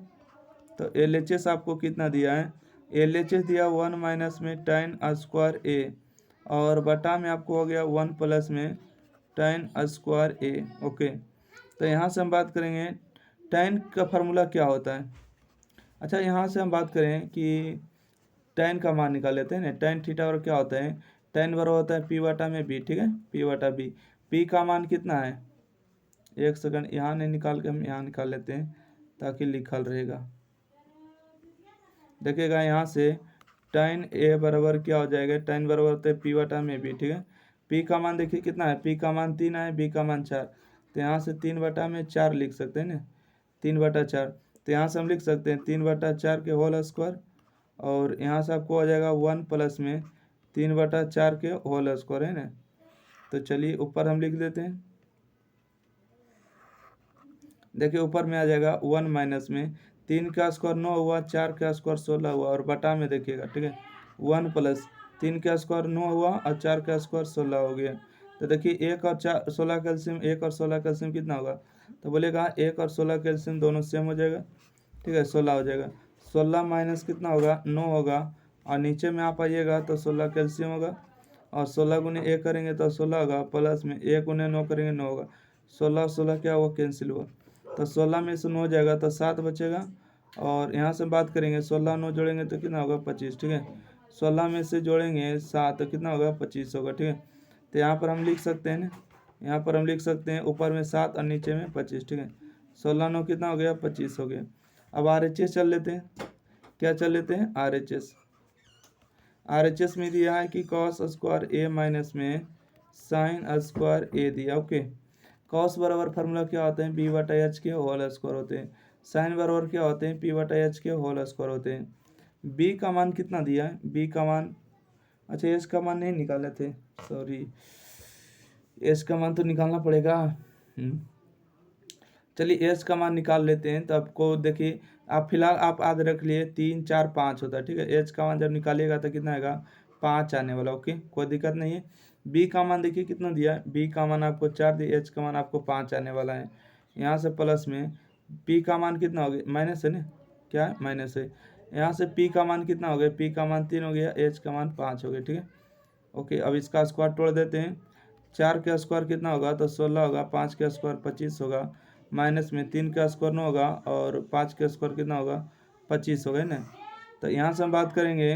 तो LHS आपको कितना दिया है, LHS दिया 1 माइनस में tan स्क्वायर ए और बटा में आपको हो गया 1 प्लस में tan स्क्वायर ए। ओके, तो यहाँ से हम बात करेंगे tan का फार्मूला क्या होता है। अच्छा यहाँ से हम बात करें कि tan का मान निकाल लेते हैं ना, tan थीटा और क्या होता है tan बराबर होता है पी बटा में बी। ठीक है, पी बटा बी, पी का मान कितना है, एक सेकंड यहाँ नहीं निकाल के हम यहाँ निकाल लेते हैं ताकि लिखल रहेगा। देखिएगा यहाँ से tan ए बराबर क्या हो जाएगा, tan बराबर होता है पी बटा में बी। ठीक है, पी का मान देखिए कितना है, पी का मान 3 है, बी का मान 4। तो यहाँ से 3/4 लिख सकते हैं ना, 3/4। तो यहाँ से हम लिख सकते हैं 3/4 के होल स्क्वायर और यहाँ से आपको आ जाएगा 1 प्लस में 3/4 के होल स्क्वायर है ना। तो चलिए ऊपर हम लिख देते हैं। देखिए ऊपर में आ जाएगा 1 माइनस में 3 का स्क्वायर 9 हुआ, 4 का स्क्वायर 16 हुआ, और बटा में देखिएगा, ठीक है, 1 प्लस 3 का स्क्वायर 9 हुआ और 4 का स्क्वायर 16 हो गया। तो देखिए 1 और 4 16 का एलसीएम, 1 और 16 का एलसीएम कितना होगा? तो बोलेगा 1 और 16 का एलसीएम दोनों सेम हो जाएगा, ठीक है, 16 हो जाएगा। 16 माइनस कितना होगा? 9 होगा, और नीचे में आप आइएगा तो 16 का एलसीएम होगा, और 16 गुने 1 करेंगे तो 16 होगा, प्लस में 1 गुने 9 करेंगे 9 होगा। 16 16 क्या हुआ? कैंसिल हुआ। तो 16 में से 9 जाएगा तो 7 बचेगा, और यहाँ से बात करेंगे 16 9 जोड़ेंगे तो कितना होगा? 25, ठीक है। 16 में से जोड़ेंगे 7 तो कितना होगा? 25 होगा, ठीक है। तो यहाँ पर हम लिख सकते हैं ना, यहाँ पर हम लिख सकते हैं ऊपर में 7 और नीचे में 25, ठीक है। 16 9 कितना हो गया? 25 हो गया। अब RHS चल लेते हैं। क्या चल लेते हैं? RHS। RHS में दिया है कि cos स्क्वायर a माइनस में sin स्क्वायर a दिया, ओके। कॉस बराबर फार्मूला क्या होते हैं? b/h के होल स्क्वायर होते हैं। साइन बराबर क्या होते हैं? p/h के होल स्क्वायर होते हैं। b का मान कितना दिया है? b का मान, अच्छा एस का मान नहीं निकाले थे, सॉरी, एस का मान तो निकालना पड़ेगा। चलिए एस का मान निकाल लेते हैं। तो आपको देखिए, आप फिलहाल आप याद रख लिए 3 4 5 होता है, ठीक है। एच का मान जब निकालिएगा तो कितना आएगा? 5 आने वाला, ओके, कोई दिक्कत नहीं है। बी का मान देखिए कितना दिया है? बी का मान आपको 4 दिया, एच का मान आपको 5 आने वाला है। यहाँ से प्लस में पी का मान कितना हो गया? माइनस है ना, क्या है? माइनस है। यहाँ से पी का मान कितना हो गया? पी का मान 3 हो गया, एच का मान 5 हो गया, ठीक है, ओके। अब इसका स्क्वायर तोड़ देते हैं। 4 का स्क्वायर कितना होगा? तो 16 होगा, 5 का स्क्वायर 25 होगा, माइनस में 3 का स्क्वायर 9 होगा, और 5 का स्क्वायर कितना होगा? 25 होगा ना। तो यहाँ से हम बात करेंगे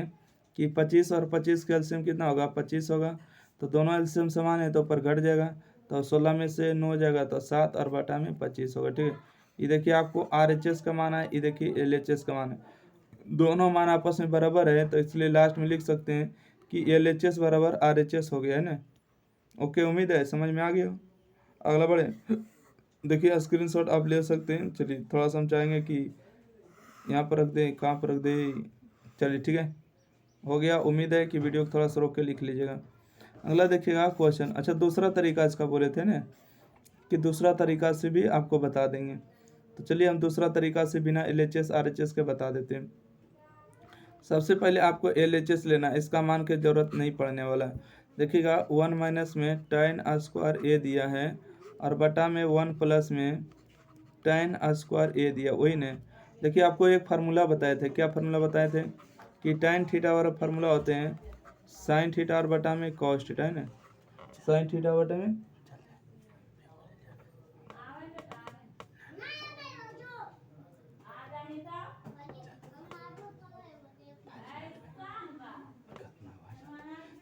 कि 25 और 25 का एलसीएम कितना होगा? 25 होगा। तो दोनों एलसीएम समान है तो ऊपर घट जाएगा, तो 16 में से 9 जाएगा तो 7, और बटा में 25 होगा, ठीक है। ये देखिए आपको RHS का मान है, ये देखिए LHS का मान है, दोनों मान आपस में बराबर है, तो इसलिए लास्ट में लिख सकते हैं कि LHS बराबर RHS हो गया है ना, ओके। उम्मीद है समझ में आ गया। अगला बढ़े। देखिए स्क्रीनशॉट आप ले सकते हैं। चलिए थोड़ा सा हम चाहेंगे कि यहाँ पर रख दें, कहाँ पर रख दें, चलिए ठीक है, हो गया। उम्मीद है कि वीडियो को थोड़ा सा रोक के लिख लीजिएगा। अगला देखिएगा क्वेश्चन। अच्छा दूसरा तरीका इसका बोले थे ना कि दूसरा तरीका से भी आपको बता देंगे, तो चलिए हम दूसरा तरीका से बिना LHS RHS के बता देते हैं। सबसे पहले आपको LHS लेना, इसका मान की ज़रूरत नहीं पड़ने वाला है। देखिएगा 1 माइनस में tan स्क्वायर a दिया है, और बटा में 1 प्लस में tan स्क्वायर a दिया, वही ने। देखिए आपको एक फार्मूला बताए थे, क्या फार्मूला बताए थे? कि tan थीटा वाला फार्मूला होते हैं sin थीटा और बटा में cos थीटा, है ना। sin थीटा बटा में,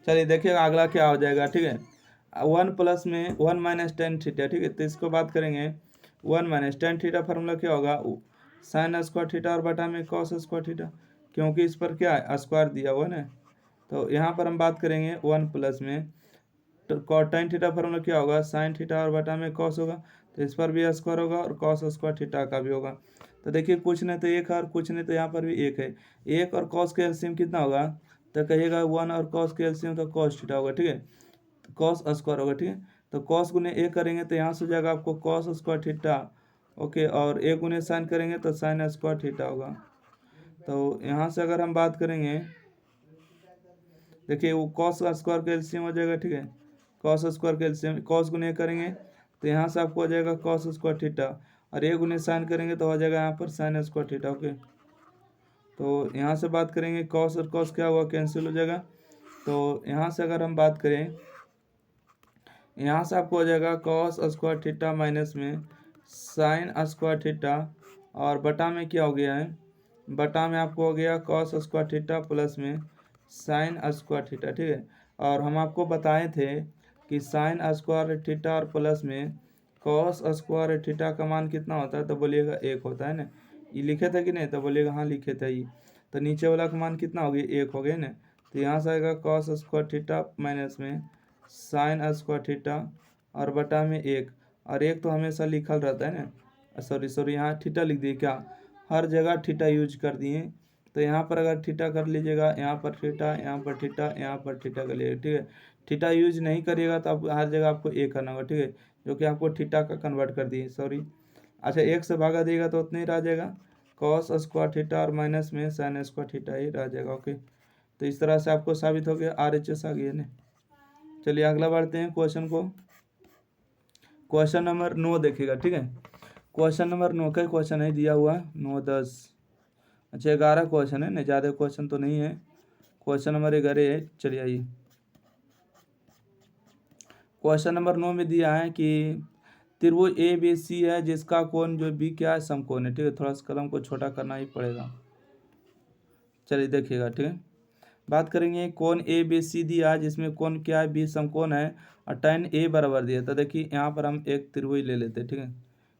चलिए देखिएगा अगला क्या हो जाएगा, ठीक है। 1 प्लस में 1 माइनस टेन थीटा, ठीक है। तो इसको बात करेंगे 1 माइनस टेन थीटा, फार्मूला क्या होगा? साइन स्क्वायर थीटा और बटा में कॉस स्क्वायर थीटा, क्योंकि इस पर क्या है? स्क्वायर दिया हुआ है ना। तो यहाँ पर हम बात करेंगे 1 प्लस में, तो टेन थीटा फार्मूला क्या होगा? साइन थीटा और बटा में कॉस होगा, तो इस पर भी स्क्वायर होगा, और कॉस स्क्वायर थीटा का भी होगा। तो देखिए कुछ नहीं तो एक है, और कुछ नहीं तो यहाँ पर भी एक है। एक और कॉस के एलसीएम कितना होगा? तो कहिएगा 1 और कॉस के एलसीएम तो कॉस थीटा होगा, ठीक है, कॉस स्क्वायर होगा, ठीक है। तो कॉस गुने ए करेंगे तो यहाँ से हो जाएगा आपको कॉस स्क्वायर थीटा, ओके, और ए गुने साइन करेंगे तो साइन स्क्वायर थीटा होगा। तो यहाँ से अगर हम बात करेंगे, देखिए वो कॉस स्क्वायर का एलसीएम हो जाएगा, ठीक है, कॉस स्क्वायर का एलसीएम, कॉस गुने करेंगे तो यहाँ से आपको हो जाएगा कॉस स्क्वायर थीटा, और ए गुने साइन करेंगे तो हो जाएगा यहाँ पर साइन स्क्वायर थीटा, ओके। तो यहाँ से बात करेंगे कॉस और कॉस क्या हुआ? कैंसिल हो जाएगा। तो यहाँ से अगर हम बात करें, यहाँ से आपको हो जाएगा कॉस स्क्वायर थीटा माइनस में साइन स्क्वायर थीटा, और बटा में क्या हो गया है? बटा में आपको हो गया कॉस स्क्वायर थीटा प्लस में साइन स्क्वायर थीटा, ठीक है। और हम आपको बताए थे कि साइन स्क्वायर थीटा और प्लस में कॉस स्क्वायर थीटा का मान कितना होता है? तो बोलिएगा 1 होता है ना। ये लिखे थे कि नहीं? तो बोलिएगा हाँ लिखे थे ये। तो नीचे वाला का मान कितना हो गया? 1 हो गया ना। तो यहाँ से आएगा कॉस स्क्वायर थीटा माइनस में साइन स्क्वायर थीटा, और बटा में 1, और 1 तो हमेशा लिखल रहता है ना, सॉरी यहाँ थीटा लिख दिए क्या? हर जगह थीटा यूज कर दिए, तो यहाँ पर अगर थीटा कर लीजिएगा, यहाँ पर थीटा, यहाँ पर थीटा, यहाँ पर थीटा कर लीजिएगा, ठीक है। थीटा यूज नहीं करिएगा तो आप हर जगह आपको ए करना होगा, ठीक है, जो कि आपको थीटा का कन्वर्ट कर दिए, सॉरी। अच्छा, एक से भागा देगा तो उतना ही रह जाएगा, कॉस स्क्वायर थीटा और माइनस में साइन स्क्वायर थीटा ही रह जाएगा। ओके, तो इस तरह से आपको साबित हो गया, RHS आ गया ना। चलिए अगला बढ़ते हैं क्वेश्चन को। क्वेश्चन नंबर 9 देखिएगा, ठीक है। क्वेश्चन नंबर 9 का क्वेश्चन है दिया हुआ 9, 10, अच्छा 11 क्वेश्चन है ना, ज़्यादा क्वेश्चन तो नहीं है। क्वेश्चन नंबर 11 है, चलिए आइए। क्वेश्चन नंबर 9 में दिया है कि त्रिभुज ABC है जिसका कोण जो बी क्या है, समकोण है, ठीक है। थोड़ा सा कलम को छोटा करना ही पड़ेगा। चलिए देखिएगा, ठीक है। बात करेंगे कोण ABC दिया है जिसमें कोण क्या है, बी समकोण है और tan A बराबर दिया। तो देखिए यहाँ पर हम एक त्रिभुज ले लेते हैं, ठीक है।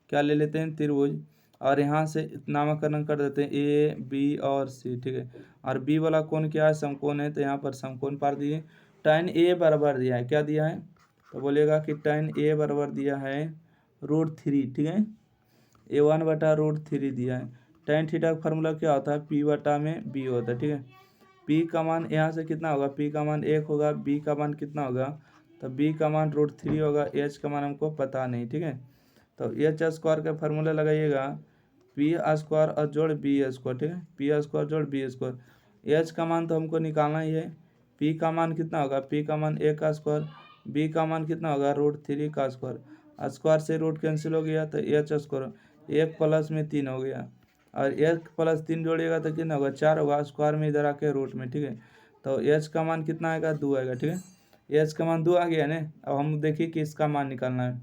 क्या ले लेते हैं, त्रिभुज, और यहाँ से नामकरण कर देते हैं A, B और C, ठीक है। और B वाला कोण क्या है, समकोण है, तो यहाँ पर समकोण पार दिए। tan A बराबर दिया है, क्या दिया है, तो बोलेगा कि tan A बराबर दिया है √3, ठीक है। A1/√3 दिया है। tan थीटा का फार्मूला क्या होता है, P/B होता है, ठीक है। P का मान यहाँ से कितना होगा, P का मान 1 होगा, B का मान कितना होगा, तो B का मान √3 होगा, H का मान हमको पता नहीं, ठीक है। तो H² का फार्मूला लगाइएगा, P² और जोड़ B², ठीक है, P² जोड़ B²। H का मान तो हमको निकालना ही है। P का मान कितना होगा, P का मान 1 का स्क्वायर, B का मान कितना होगा, √3 का स्क्वायर। स्क्वायर से रूट कैंसिल हो गया तो H², 1 प्लस में 3 हो गया, और 1 + 3 जोड़िएगा तो कितना होगा, 4 होगा, स्क्वायर में इधर आके रूट में, ठीक है। तो H का मान कितना आएगा, 2 आएगा, ठीक है। H का मान 2 आ गया ना। अब हम देखिए कि इसका मान निकालना है,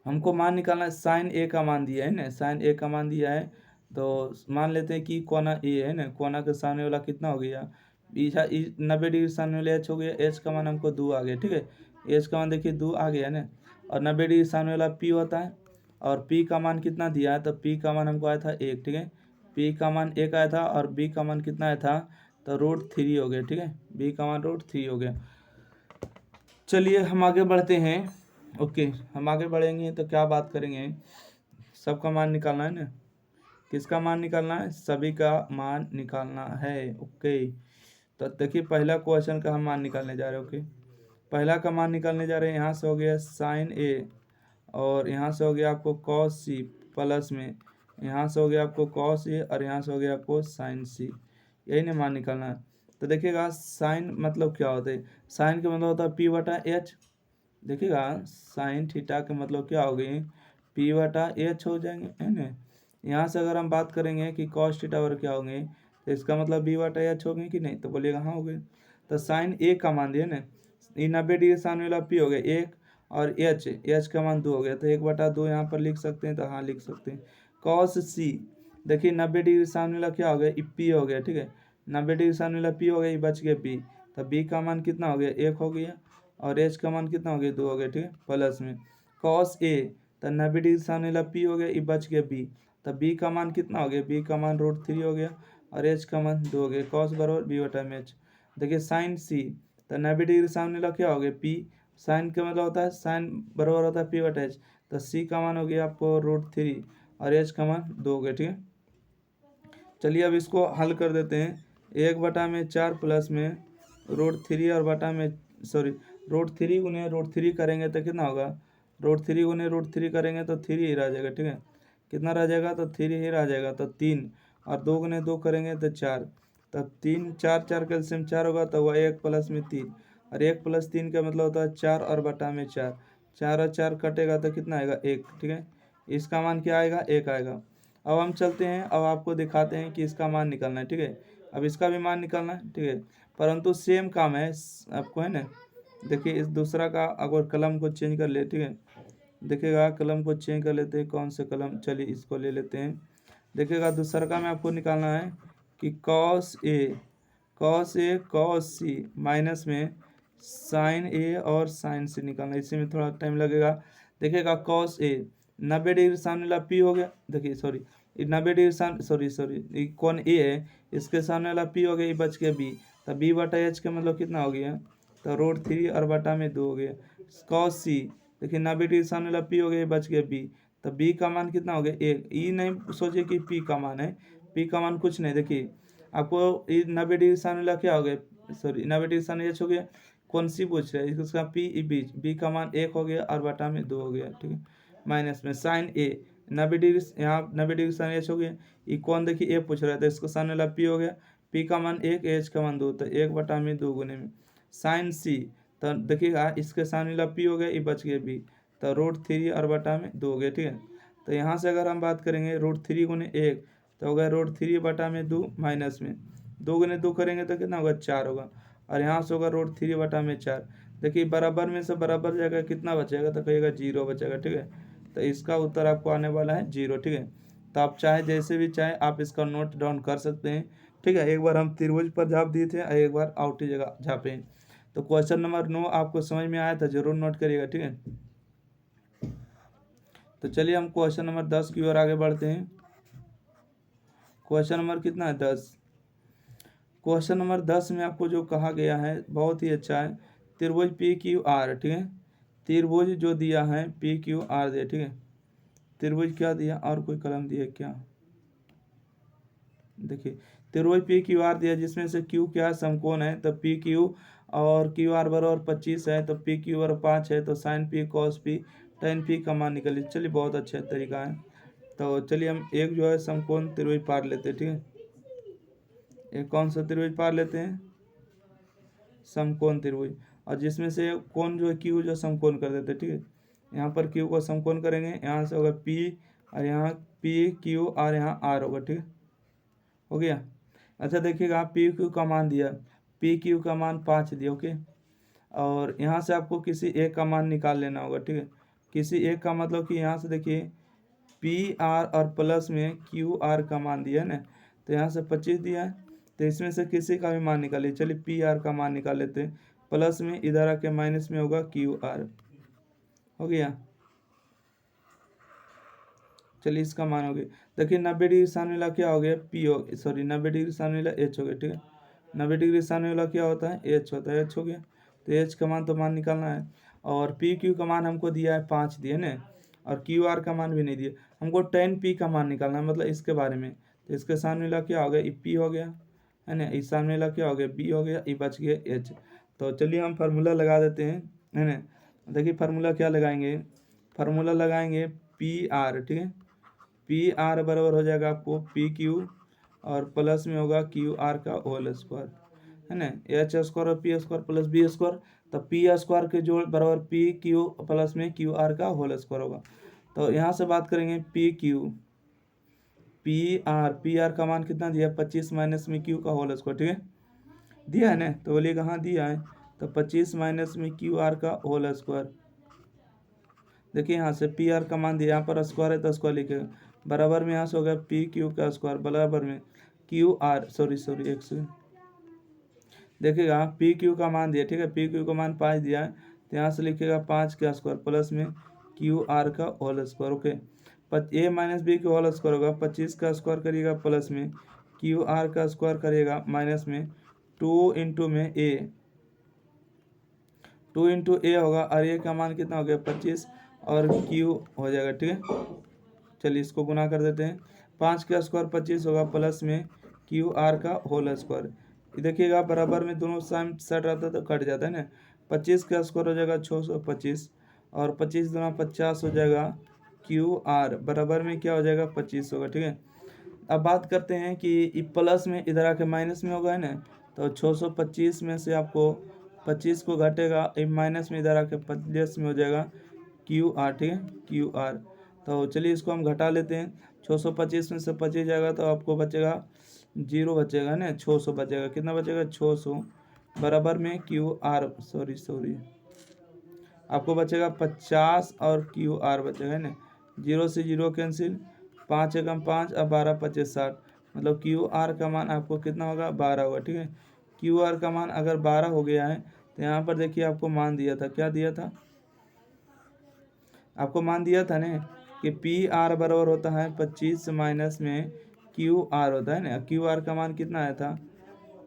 हमको मान निकालना है। साइन A का मान दिया है ना, साइन A का मान दिया है, तो मान लेते हैं कि कोना A है ना, कोना के सामने वाला कितना हो गया, 90 डिग्री सामने वाले H हो गया। H का मान हमको 2 आ गया, ठीक है। H का मान देखिए 2 आ गया ना, और 90 डिग्री सामने वाला P होता है, और P का मान कितना दिया है, तो P का मान हमको आया था 1, ठीक है। P का मान 1 आया था और B का मान कितना आया था, तो √3 हो गया, ठीक है। B का मान √3 हो गया। चलिए हम आगे बढ़ते हैं। ओके, हम आगे बढ़ेंगे तो क्या बात करेंगे, सबका मान निकालना है ना, किसका मान निकालना है, सभी का मान निकालना है। ओके, तो देखिए पहला क्वेश्चन का हम मान निकालने जा रहे हैं। ओके, पहला का मान निकालने जा रहे हैं, यहाँ से हो गया साइन A, और यहाँ से हो गया आपको कॉस C, प्लस में यहाँ से हो गया आपको कॉस A, और यहाँ से हो गया आपको साइन C, यही ना मान निकालना है। तो देखिएगा साइन मतलब क्या होता है, साइन का मतलब होता है P/H। देखिएगा साइन थीटा का मतलब क्या हो गई, P/H हो जाएंगे, है ना। यहाँ से अगर हम बात करेंगे कि कॉस थीटा और क्या होंगे, तो इसका मतलब B/H हो गए कि नहीं, तो बोलिएगा हाँ हो गए। तो साइन A का मान दिए ना, 90 डिग्री सामने वाला P हो गया 1, और H का मान 2 हो गया, तो 1/2 यहाँ पर लिख सकते हैं, तो हाँ लिख सकते हैं। कॉस C, देखिए 90 डिग्री सामने वाला क्या हो गया, P हो गया, ठीक है। 90 डिग्री सामने वाला P हो गया, बच गया P, तो B का मान कितना हो गया, 1 हो गया, और H का मान कितना हो गया, 2 हो गया, ठीक है। प्लस में कॉस A, तो 90 डिग्री सामने वाला P हो गया, ये बच गया B, तो B का मान कितना हो गया, B का मान √3 हो गया, और H का मान 2 हो गया, कॉस बराबर B/H। देखिए साइन C, तो 90 डिग्री सामने वाला क्या हो गया P, साइन का मतलब होता है साइन बराबर होता है P/H, तो C का मान हो गया आपको √3, और H का मान 2 हो गया, ठीक है। चलिए अब इसको हल कर देते हैं। 1/4 प्लस में √3 और बटा में सॉरी √3 गुने √3 करेंगे तो कितना होगा, √3 गुने √3 करेंगे तो 3 ही रह जाएगा, ठीक है। कितना रह जाएगा, तो 3 ही रह जाएगा, तो 3, और 2 गुने 2 करेंगे तो 4, तो 3 4 4 कैल्सियम 4 होगा, तो वह 1 प्लस में 3, और 1 + 3 का मतलब होता है 4 और बटा में 4, 4 और 4 कटेगा तो कितना आएगा, 1, ठीक है। इसका मान क्या आएगा, 1 आएगा। अब हम चलते हैं, अब आपको दिखाते हैं कि इसका मान निकालना है, ठीक है। अब इसका भी मान निकालना है, ठीक है, परंतु सेम काम है आपको, है ना। देखिए इस दूसरा का अगर कलम को चेंज कर ले, ठीक है, देखिएगा कलम को चेंज कर लेते हैं, कौन से कलम, चलिए इसको ले लेते हैं। देखिएगा दूसरा का में आपको निकालना है कि cos A cos C minus में साइन A और साइन C निकालना है, इसी में थोड़ा टाइम लगेगा। देखिएगा कॉस A 90 डिग्री सामने वाला P हो गया, देखिए सॉरी 90 डिग्री सामने सॉरी कौन A है, इसके सामने वाला P हो गया, ये बच गया B, तो B/H का मतलब कितना हो गया, तो √3 और बटा में 2 हो गया। कॉस C, देखिए 90 डिग्री सामने वाला P हो गया, ये बच गया B, तो B का मान कितना हो गया, 1। ये नहीं सोचिए कि P का मान है, पी का मान कुछ नहीं, देखिए आपको ये 90 डिग्री सामने वाला क्या हो गया, सॉरी 90 डिग्री सामने एच हो गया, कौन सी पूछ रहा है इसका पी ई बीच, बी का मान 1 हो गया और बटा में 2 हो गया, ठीक है। माइनस में साइन ए 90 डिग्री, यहाँ 90 डिग्री साइन एच हो गया, ये कौन देखिए ए पूछ रहा है तो इसको सामने वाला पी हो गया, पी का मान 1 एच का मान 2, तो 1 बटा में 2 गुने में साइन सी, तो देखिएगा इसके सामने वाला पी हो गया, ये बच गया बी, तो √3 और बटा में 2 हो गया, ठीक है। तो यहाँ से अगर हम बात करेंगे √3 गुने 1 तो होगा √3 बटा में 2 माइनस में 2 गुने 2 करेंगे तो कितना होगा 4 होगा, और यहाँ से होगा √3 बटा में 4। देखिए बराबर में से बराबर जाएगा, कितना बचेगा तो कहिएगा 0 बचेगा, ठीक है। तो इसका उत्तर आपको आने वाला है 0, ठीक है। तो आप चाहे जैसे भी चाहे आप इसका नोट डाउन कर सकते हैं, ठीक है। एक बार हम त्रिभुज पर झाप दिए थे और एक बार आउटी जगह झापे हैं। तो क्वेश्चन नंबर 9 आपको समझ में आया था, जरूर नोट करिएगा, ठीक है। तो चलिए हम क्वेश्चन नंबर 10 की ओर आगे बढ़ते हैं। क्वेश्चन नंबर कितना है 10। क्वेश्चन नंबर 10 में आपको जो कहा गया है बहुत ही अच्छा है, त्रिभुज पी क्यू आर, ठीक है। त्रिभुज जो दिया है पी क्यू आर दिया, ठीक है। त्रिभुज क्या दिया, और कोई कलम दिया क्या, देखिए त्रिभुज पी क्यू आर दिया जिसमें से क्यू क्या समकोण है, तो पी क्यू और क्यू आर बराबर 25 है, तो पी क्यू बराबर 5 है, तो sine P cos P tan P का मान निकलिए। चलिए बहुत अच्छा तरीका है। तो चलिए हम एक जो है समकोण त्रिभुज पार लेते हैं, ठीक है। एक कौन सा त्रिभुज पार लेते हैं, समकोण त्रिभुज, और जिसमें से कोण जो है क्यू जो समकोण कर देते हैं, ठीक है। यहाँ पर क्यू को समकोण करेंगे, यहाँ से होगा पी और यहाँ पी क्यू और यहाँ आर होगा, ठीक है, हो गया। अच्छा देखिएगा पी क्यू का मान दिया, पी क्यू का मान 5 दिया, ओके। और यहाँ से आपको किसी एक का मान निकाल लेना होगा, ठीक है। किसी एक का मतलब कि यहाँ से देखिए पी आर और प्लस में क्यू आर का मान दिया है ना, तो यहाँ से 25 दिया है, तो इसमें से किसी का भी मान निकालिए। चलिए पी आर का मान निकाल लेते हैं, प्लस में इधर आके माइनस में होगा क्यू आर, हो गया। चलिए इसका मान हो गया, देखिए 90 डिग्री सामने वाला क्या हो गया पी हो, सॉरी 90 डिग्री सामने वाला एच हो गया, ठीक है। 90 डिग्री सामने वाला क्या होता है एच होता है, एच हो गया। तो एच का मान तो मान निकालना है, और पी क्यू का मान हमको दिया है 5 दिया ना, और क्यू आर का मान भी नहीं दिया, हमको टेन पी का मान निकालना है, मतलब इसके बारे में। तो इसके सामने वाला क्या हो गया, ई पी हो गया है ना, इस सामने वाला क्या हो गया बी हो गया, ई बच गया एच। तो चलिए हम फार्मूला लगा देते हैं, है ना। देखिए फार्मूला क्या लगाएंगे, फार्मूला लगाएंगे पी आर, ठीक है। पी आर बराबर हो जाएगा आपको पी क्यू और प्लस में होगा क्यू आर का होल स्क्वायर, है ना, एच स्क्वायर और P square plus B square, तो पी स्क्वायर के जोड़ बराबर पी क्यू प्लस में क्यू आर का होल स्क्वायर होगा। तो यहाँ से बात करेंगे पी क्यू, पी आर का मान कितना दिया 25 माइनस में क्यू का होल स्क्वायर, ठीक है, दिया है ना, तो बोलिए कहाँ दिया है, तो 25 माइनस में क्यू आर का होल स्क्वायर। देखिए यहाँ से पी आर का मान दिया, यहाँ पर स्क्वायर है तो स्क्वायर लिखेगा, बराबर में यहाँ से हो गया पी क्यू का स्क्वायर बराबर में क्यू आर, सॉरी एक सेकंड, देखिएगा पी क्यू का मान दिया, ठीक है, पी क्यू का मान 5 दिया है, तो यहाँ से लिखिएगा 5 का स्क्वायर प्लस में क्यू आर का होल स्क्वायर, ओके। ए माइनस बी का होल स्क्वायर होगा, 25 का स्क्वायर करिएगा प्लस में क्यू आर का स्क्वायर करिएगा माइनस में 2 इंटू में ए, 2 इंटू ए होगा, और ए का मान कितना हो गया 25 और क्यू हो जाएगा, ठीक है। चलिए इसको गुना कर देते हैं, 5 का स्क्वायर 25 होगा प्लस में क्यू आर का होल स्क्वायर। देखिएगा बराबर में दोनों साइड सेट रहता है तो कट जाता है ना, 25 का स्क्वायर हो जाएगा 625 और 25 दूना 50 हो जाएगा क्यू आर बराबर में क्या हो जाएगा 25 होगा, ठीक है। अब बात करते हैं कि प्लस में इधर आके माइनस में होगा है ना, तो 625 में से आपको 25 को घटेगा, माइनस में इधर आके प्लस में हो जाएगा क्यू आर, ठीक है, क्यू आर। तो चलिए इसको हम घटा लेते हैं, 625 में से 25 जाएगा तो आपको बचेगा 0 बचेगा ना, 600 बचेगा, कितना बचेगा 600 बराबर में क्यू आर, सॉरी आपको बचेगा 50 और क्यू आर बचेगा ना, 0 से 0 कैंसिल, 5 एकम 5 और 12 25 60, मतलब क्यू आर का मान आपको कितना होगा 12 होगा, ठीक है। क्यू आर का मान अगर 12 हो गया है तो यहाँ पर देखिए आपको मान दिया था, क्या दिया था, आपको मान दिया था ना कि पी आर बराबर होता है 25 माइनस में क्यू आर होता है ना, क्यू आर का मान कितना आया था,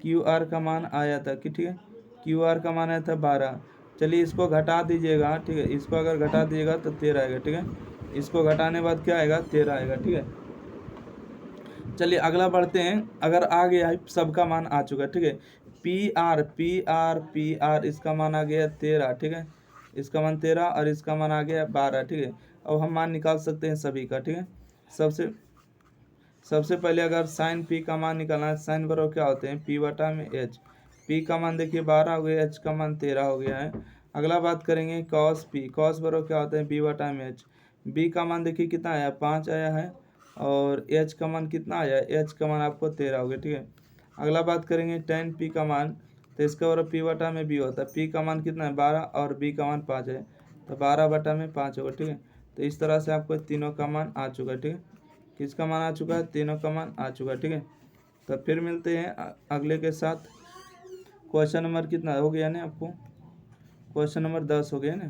क्यू आर का मान आया था कि, ठीक है, क्यू आर का मान आया था 12। चलिए इसको घटा दीजिएगा, ठीक है, इसको अगर घटा दीजिएगा तो 13 आएगा, ठीक है, इसको घटाने बाद क्या आएगा 13 आएगा, ठीक है। चलिए अगला बढ़ते हैं। अगर आ गया है सबका मान आ चुका है, ठीक है। पी आर इसका मान आ गया 13, ठीक है। इसका मान 13 और इसका मान आ गया 12, ठीक है। अब हम मान निकाल सकते हैं सभी का, ठीक है। सबसे सबसे पहले अगर साइन पी का मान निकालना है, साइन बराबर क्या होते हैं, पी बटा में एच। पी का मान देखिए 12 हो गया, एच का मान 13 हो गया है। अगला बात करेंगे कॉस पी। कॉस बराबर क्या होते हैं, बी बटा में एच। बी का मान देखिए कितना आया, 5 आया है। और एच का मान कितना आया, एच का मान आपको 13 हो गया, ठीक है। अगला बात करेंगे टेन पी का मान, तो इसका बराबर पी बटा में बी होता है। पी का मान कितना है, 12 और बी का मान 5 है, तो 12 बटा में 5 होगा, ठीक है। तो इस तरह से आपको तीनों का मान आ चुका है, ठीक है। किसका मान आ चुका है, तीनों का मान आ चुका है, ठीक है। तो फिर मिलते हैं अगले के साथ। क्वेश्चन नंबर कितना हो गया ना आपको, क्वेश्चन नंबर 10 हो गया ना।